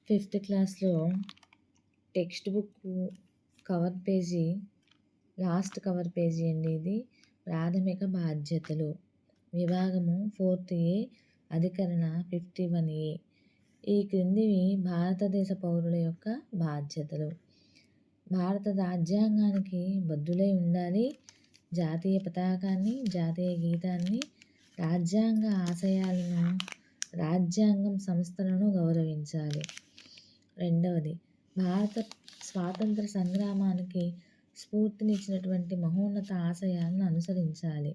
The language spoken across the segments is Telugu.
ఫిఫ్త్ క్లాస్లో text book cover page, last cover page అండి ఇది. ప్రాథమిక బాధ్యతలు విభాగము 4th A, అధికరణ 51A. ఈ క్రిందివి భారతదేశ పౌరుల యొక్క బాధ్యతలు. భారత రాజ్యాంగానికి బద్దులై ఉండాలి. జాతీయ పతాకాన్ని, జాతీయ గీతాన్ని, రాజ్యాంగ ఆశయాలను, రాజ్యాంగం సంస్థలను గౌరవించాలి. రెండవది, భారత స్వాతంత్ర సంగ్రామానికి స్ఫూర్తినిచ్చినటువంటి మహోన్నత ఆశయాలను అనుసరించాలి.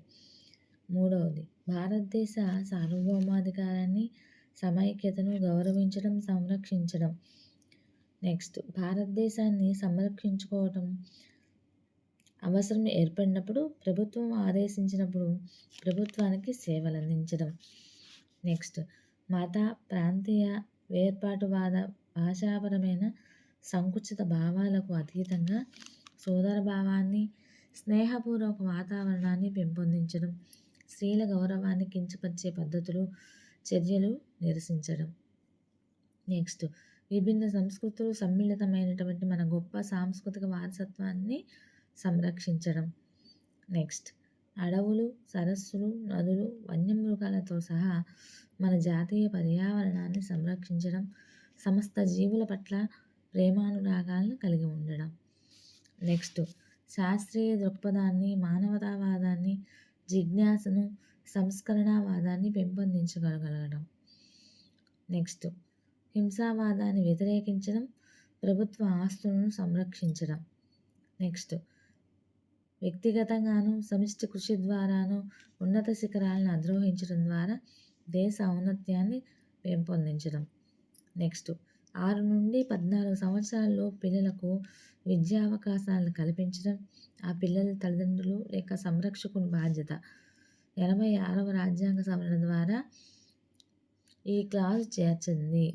మూడవది, భారతదేశ సార్వభౌమాధికారాన్ని, సమైక్యతను గౌరవించడం, సంరక్షించడం. నెక్స్ట్, భారతదేశాన్ని సంరక్షించుకోవటం అవసరం ఏర్పడినప్పుడు, ప్రభుత్వం ఆదేశించినప్పుడు ప్రభుత్వానికి సేవలు అందించడం. నెక్స్ట్, మత, ప్రాంతీయ, వేర్పాటువాద, భాషాపరమైన సంకుచిత భావాలకు అతీతంగా సోదరభావాన్ని, స్నేహపూర్వక వాతావరణాన్ని పెంపొందించడం, స్త్రీల గౌరవాన్ని కించపరిచే పద్ధతులు, చర్యలు నిరసించడం. నెక్స్ట్, విభిన్న సంస్కృతులు సమ్మిళితమైనటువంటి మన గొప్ప సాంస్కృతిక వారసత్వాన్ని సంరక్షించడం. నెక్స్ట్, అడవులు, సరస్సులు, నదులు, వన్యమృగాలతో సహా మన జాతీయ పర్యావరణాన్ని సంరక్షించడం, సమస్త జీవుల పట్ల ప్రేమానురాగాలను కలిగి ఉండడం. నెక్స్ట్, శాస్త్రీయ దృక్పథాన్ని, మానవతావాదాన్ని, జిజ్ఞాసను, సంస్కరణవాదాన్ని పెంపొందించగలగడం. నెక్స్ట్, హింసావాదాన్ని వ్యతిరేకించడం, ప్రభుత్వ ఆస్తులను సంరక్షించడం. నెక్స్ట్, వ్యక్తిగతంగాను సమిష్టి కృషి ద్వారాను ఉన్నత శిఖరాలను అధిరోహించడం ద్వారా దేశ ఔన్నత్యాన్ని పెంపొందించడం. నెక్స్ట్, 6 నుండి 14 సంవత్సరాల్లో పిల్లలకు విద్యావకాశాలను కల్పించడం ఆ పిల్లల తల్లిదండ్రులు లేక సంరక్షకుని బాధ్యత. 86వ రాజ్యాంగ సవరణ ద్వారా ఈ క్లాజ్ చేర్చింది.